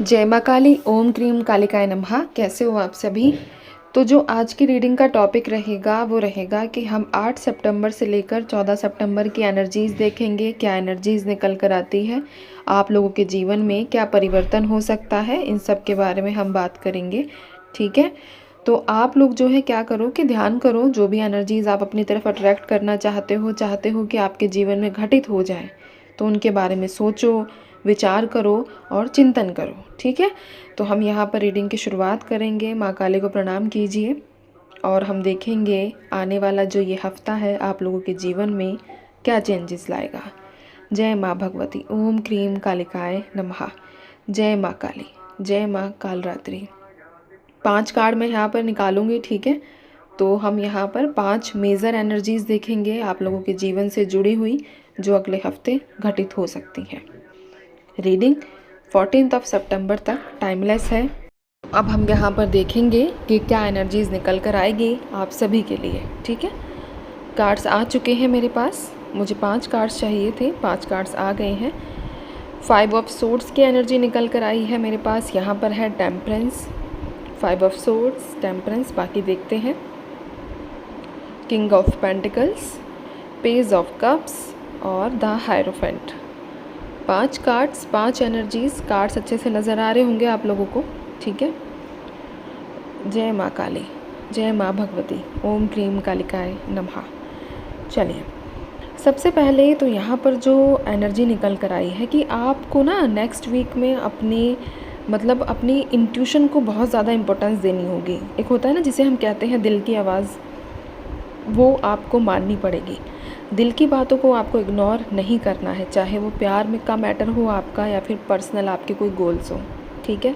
जय माँ काली, ओम क्रीम कालिकाय नमः। कैसे हो आप सभी। तो जो आज की रीडिंग का टॉपिक रहेगा वो रहेगा कि हम 8 सितंबर से लेकर 14 सितंबर की एनर्जीज़ देखेंगे। क्या एनर्जीज़ निकल कर आती है, आप लोगों के जीवन में क्या परिवर्तन हो सकता है, इन सब के बारे में हम बात करेंगे। ठीक है, तो आप लोग जो है क्या करो कि ध्यान करो, जो भी एनर्जीज़ आप अपनी तरफ अट्रैक्ट करना चाहते हो कि आपके जीवन में घटित हो जाए, तो उनके बारे में सोचो, विचार करो और चिंतन करो। ठीक है, तो हम यहाँ पर रीडिंग की शुरुआत करेंगे। माँ काली को प्रणाम कीजिए और हम देखेंगे आने वाला जो ये हफ्ता है आप लोगों के जीवन में क्या चेंजेस लाएगा। जय माँ भगवती, ओम क्रीम कालिकाय नमः। जय माँ काली, जय माँ कालरात्रि। 5 कार्ड मैं यहाँ पर निकालूंगी। ठीक है, तो हम यहाँ पर 5 मेजर एनर्जीज़ देखेंगे आप लोगों के जीवन से जुड़ी हुई, जो अगले हफ्ते घटित हो सकती हैं। रीडिंग 14 सितंबर तक टाइमलेस है। अब हम यहाँ पर देखेंगे कि क्या एनर्जीज़ निकल कर आएगी आप सभी के लिए। ठीक है, कार्ड्स आ चुके हैं मेरे पास, मुझे 5 कार्ड्स चाहिए थे, 5 कार्ड्स आ गए हैं। 5 ऑफ सोर्ड्स की एनर्जी निकल कर आई है मेरे पास। यहाँ पर है टेम्परेंस, 5 ऑफ सोर्ड्स, टेम्परेंस। बाकी देखते हैं। King of pentacles, page of cups और the hierophant. 5 cards, 5 energies. Cards अच्छे से नज़र आ रहे होंगे आप लोगों को। ठीक है, जय माँ काली, जय माँ भगवती, ओम क्रीम कालिकाय नमः। चलिए, सबसे पहले तो यहाँ पर जो एनर्जी निकल कर आई है कि आपको ना नेक्स्ट वीक में अपनी इंट्यूशन को बहुत ज़्यादा इम्पोर्टेंस देनी होगी। एक होता है ना जिसे हम कहते हैं दिल की आवाज़, वो आपको माननी पड़ेगी। दिल की बातों को आपको इग्नोर नहीं करना है, चाहे वो प्यार में का मैटर हो आपका या फिर पर्सनल आपके कोई गोल्स हो। ठीक है,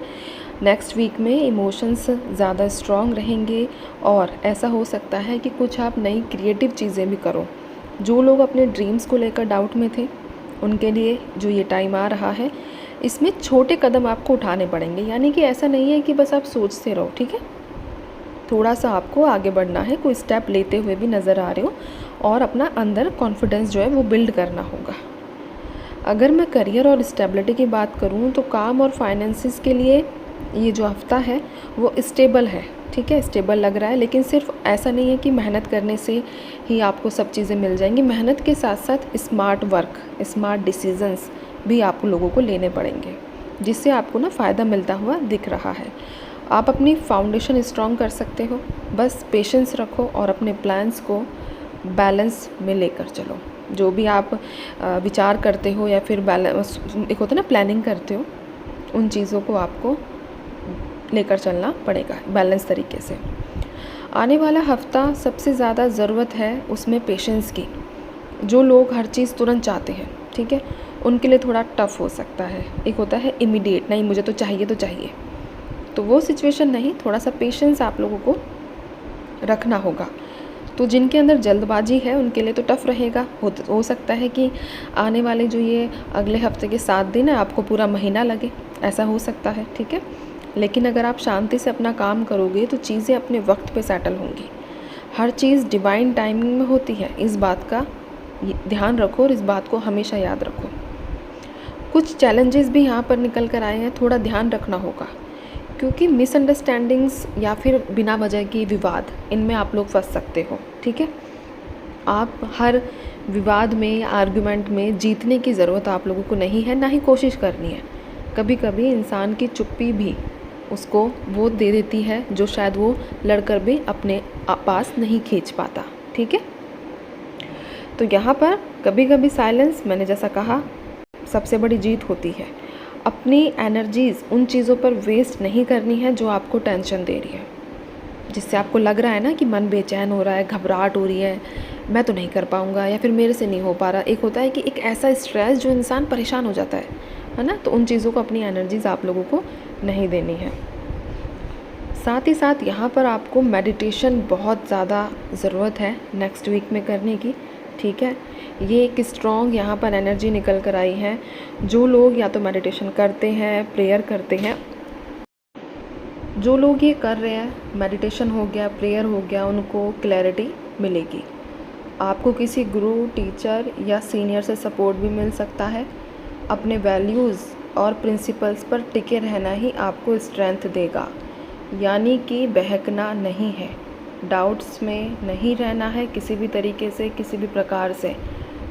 नेक्स्ट वीक में इमोशंस ज़्यादा स्ट्रॉन्ग रहेंगे और ऐसा हो सकता है कि कुछ आप नई क्रिएटिव चीज़ें भी करो। जो लोग अपने ड्रीम्स को लेकर डाउट में थे, उनके लिए जो ये टाइम आ रहा है, इसमें छोटे कदम आपको उठाने पड़ेंगे। यानी कि ऐसा नहीं है कि बस आप सोचते रहो। ठीक है, थोड़ा सा आपको आगे बढ़ना है, कोई स्टेप लेते हुए भी नज़र आ रहे हो और अपना अंदर कॉन्फिडेंस जो है वो बिल्ड करना होगा। अगर मैं करियर और स्टेबिलिटी की बात करूँ तो काम और फाइनेंसिस के लिए ये जो हफ्ता है वो स्टेबल है। ठीक है, स्टेबल लग रहा है, लेकिन सिर्फ ऐसा नहीं है कि मेहनत करने से ही आपको सब चीज़ें मिल जाएंगी। मेहनत के साथ साथ स्मार्ट वर्क, स्मार्ट डिसीजंस भी आप लोगों को लेने पड़ेंगे, जिससे आपको ना फ़ायदा मिलता हुआ दिख रहा है। आप अपनी फाउंडेशन स्ट्रॉन्ग कर सकते हो, बस पेशेंस रखो और अपने प्लान्स को बैलेंस में लेकर चलो। जो भी आप विचार करते हो या फिर बैलेंस, एक होता है ना प्लानिंग करते हो, उन चीज़ों को आपको लेकर चलना पड़ेगा बैलेंस तरीके से। आने वाला हफ्ता सबसे ज़्यादा ज़रूरत है उसमें पेशेंस की। जो लोग हर चीज़ तुरंत चाहते हैं, ठीक है, उनके लिए थोड़ा टफ हो सकता है। एक होता है इमीडिएट, नहीं मुझे तो चाहिए, तो वो सिचुएशन नहीं, थोड़ा सा पेशेंस आप लोगों को रखना होगा। तो जिनके अंदर जल्दबाजी है उनके लिए तो टफ़ रहेगा। हो सकता है कि आने वाले जो ये अगले हफ्ते के 7 दिन है आपको पूरा महीना लगे, ऐसा हो सकता है। ठीक है, लेकिन अगर आप शांति से अपना काम करोगे तो चीज़ें अपने वक्त पे सेटल होंगी। हर चीज़ डिवाइन टाइमिंग में होती है, इस बात का ध्यान रखो और इस बात को हमेशा याद रखो। कुछ चैलेंजेस भी यहाँ पर निकल कर आए हैं, थोड़ा ध्यान रखना होगा, क्योंकि मिसअंडरस्टैंडिंग्स या फिर बिना वजह की विवाद, इनमें आप लोग फंस सकते हो। ठीक है, आप हर विवाद में या आर्गुमेंट में जीतने की ज़रूरत आप लोगों को नहीं है, ना ही कोशिश करनी है। कभी कभी इंसान की चुप्पी भी उसको वो दे देती है जो शायद वो लड़कर भी अपने पास नहीं खींच पाता। ठीक है, तो यहाँ पर कभी कभी साइलेंस, मैंने जैसा कहा, सबसे बड़ी जीत होती है। अपनी एनर्जीज़ उन चीज़ों पर वेस्ट नहीं करनी है जो आपको टेंशन दे रही है, जिससे आपको लग रहा है ना कि मन बेचैन हो रहा है, घबराहट हो रही है, मैं तो नहीं कर पाऊँगा या फिर मेरे से नहीं हो पा रहा। एक होता है कि एक ऐसा स्ट्रेस जो इंसान परेशान हो जाता है ना, तो उन चीज़ों को अपनी एनर्जीज़ आप लोगों को नहीं देनी है। साथ ही साथ यहाँ पर आपको मेडिटेशन बहुत ज़्यादा ज़रूरत है नेक्स्ट वीक में करने की। ठीक है, ये एक स्ट्रॉन्ग यहाँ पर एनर्जी निकल कर आई है। जो लोग या तो मेडिटेशन करते हैं, प्रेयर करते हैं, जो लोग ये कर रहे हैं, मेडिटेशन हो गया, प्रेयर हो गया, उनको क्लैरिटी मिलेगी। आपको किसी गुरु, टीचर या सीनियर से सपोर्ट भी मिल सकता है। अपने वैल्यूज़ और प्रिंसिपल्स पर टिके रहना ही आपको स्ट्रेंथ देगा। यानी कि बहकना नहीं है, डाउट्स में नहीं रहना है किसी भी तरीके से, किसी भी प्रकार से।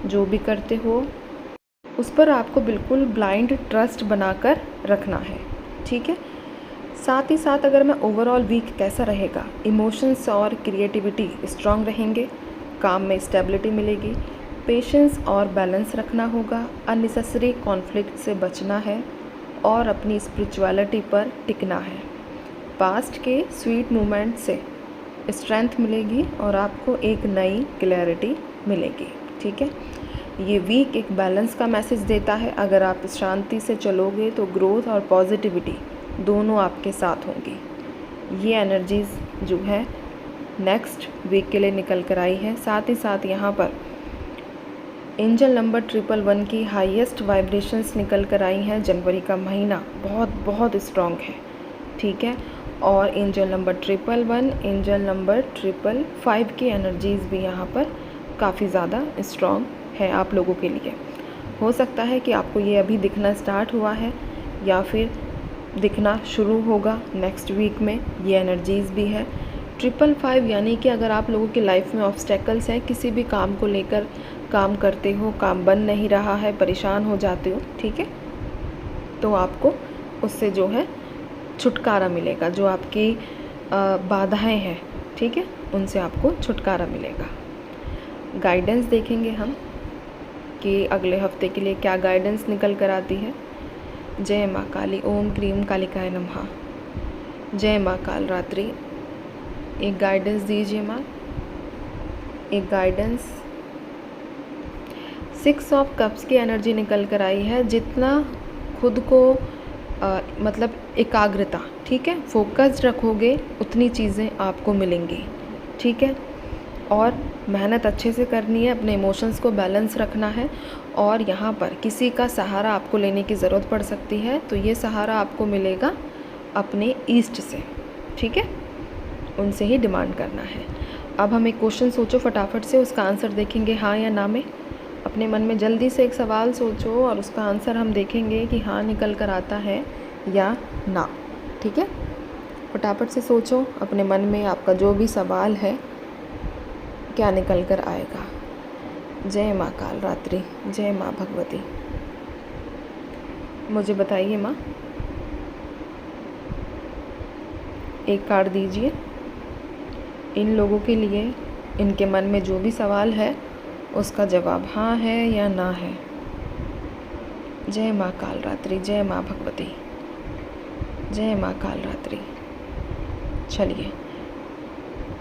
जो भी करते हो उस पर आपको बिल्कुल ब्लाइंड ट्रस्ट बनाकर रखना है, ठीक है। साथ ही साथ अगर मैं ओवरऑल वीक कैसा रहेगा, इमोशंस और क्रिएटिविटी स्ट्रांग रहेंगे, काम में स्टेबिलिटी मिलेगी, पेशेंस और बैलेंस रखना होगा, अननेसेसरी कॉन्फ्लिक्ट से बचना है और अपनी स्पिरिचुअलिटी पर टिकना है। पास्ट के स्वीट मोमेंट से स्ट्रेंथ मिलेगी और आपको एक नई क्लैरिटी मिलेगी, ठीक है। ये वीक एक बैलेंस का मैसेज देता है। अगर आप शांति से चलोगे तो ग्रोथ और पॉजिटिविटी दोनों आपके साथ होंगी। ये एनर्जीज़ जो है नेक्स्ट वीक के लिए निकल कर आई है। साथ ही साथ यहाँ पर एंजल नंबर 111 की हाईएस्ट वाइब्रेशंस निकल कर आई हैं। जनवरी का महीना बहुत बहुत स्ट्रॉन्ग है, ठीक है। और एंजल नंबर 111, एंजल नंबर 555 की एनर्जीज़ भी यहाँ पर काफ़ी ज़्यादा स्ट्रॉन्ग है आप लोगों के लिए। हो सकता है कि आपको ये अभी दिखना स्टार्ट हुआ है या फिर दिखना शुरू होगा नेक्स्ट वीक में, ये एनर्जीज़ भी है। 555 यानी कि अगर आप लोगों की लाइफ में ऑब्स्टेकल्स हैं, किसी भी काम को लेकर काम करते हो, काम बन नहीं रहा है, परेशान हो जाते हो, ठीक है, तो आपको उससे जो है छुटकारा मिलेगा। जो आपकी बाधाएं हैं, ठीक है, उनसे आपको छुटकारा मिलेगा। गाइडेंस देखेंगे हम कि अगले हफ्ते के लिए क्या गाइडेंस निकल कर आती है। जय माँ काली, ओम क्रीम कालिकाय नमः। जय माँ काल रात्रि। एक गाइडेंस दीजिए माँ, एक गाइडेंस। 6 ऑफ कप्स की एनर्जी निकल कर आई है। जितना खुद को मतलब एकाग्रता, ठीक है, फोकस्ड रखोगे उतनी चीज़ें आपको मिलेंगी, ठीक है। और मेहनत अच्छे से करनी है, अपने इमोशंस को बैलेंस रखना है। और यहाँ पर किसी का सहारा आपको लेने की ज़रूरत पड़ सकती है, तो ये सहारा आपको मिलेगा अपने ईस्ट से, ठीक है, उनसे ही डिमांड करना है। अब हम एक क्वेश्चन सोचो फटाफट से, उसका आंसर देखेंगे हाँ या ना में। अपने मन में जल्दी से एक सवाल सोचो और उसका आंसर हम देखेंगे कि हाँ निकल कर आता है या ना, ठीक है। फटाफट से सोचो अपने मन में आपका जो भी सवाल है क्या निकल कर आएगा। जय माँ काल रात्रि, जय माँ भगवती। मुझे बताइए माँ, एक कार्ड दीजिए इन लोगों के लिए। इनके मन में जो भी सवाल है उसका जवाब हाँ है या ना है। जय माँ काल रात्रि, जय माँ भगवती, जय माँ काल रात्रि। चलिए,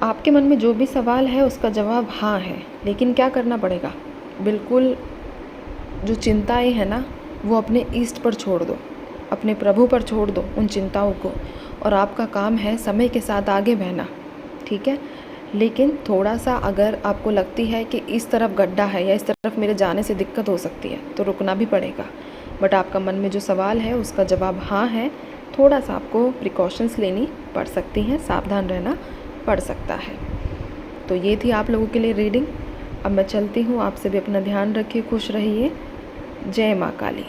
आपके मन में जो भी सवाल है उसका जवाब हाँ है, लेकिन क्या करना पड़ेगा, बिल्कुल जो चिंताएं हैं ना वो अपने ईस्ट पर छोड़ दो, अपने प्रभु पर छोड़ दो उन चिंताओं को, और आपका काम है समय के साथ आगे बहना, ठीक है। लेकिन थोड़ा सा अगर आपको लगती है कि इस तरफ गड्ढा है या इस तरफ मेरे जाने से दिक्कत हो सकती है तो रुकना भी पड़ेगा। बट आपका मन में जो सवाल है उसका जवाब हाँ है। थोड़ा सा आपको प्रिकॉशंस लेनी पड़ सकती हैं, सावधान रहना पड़ सकता है। तो ये थी आप लोगों के लिए रीडिंग। अब मैं चलती हूँ, आप सभी अपना ध्यान रखिए, खुश रहिए। जय माँ काली।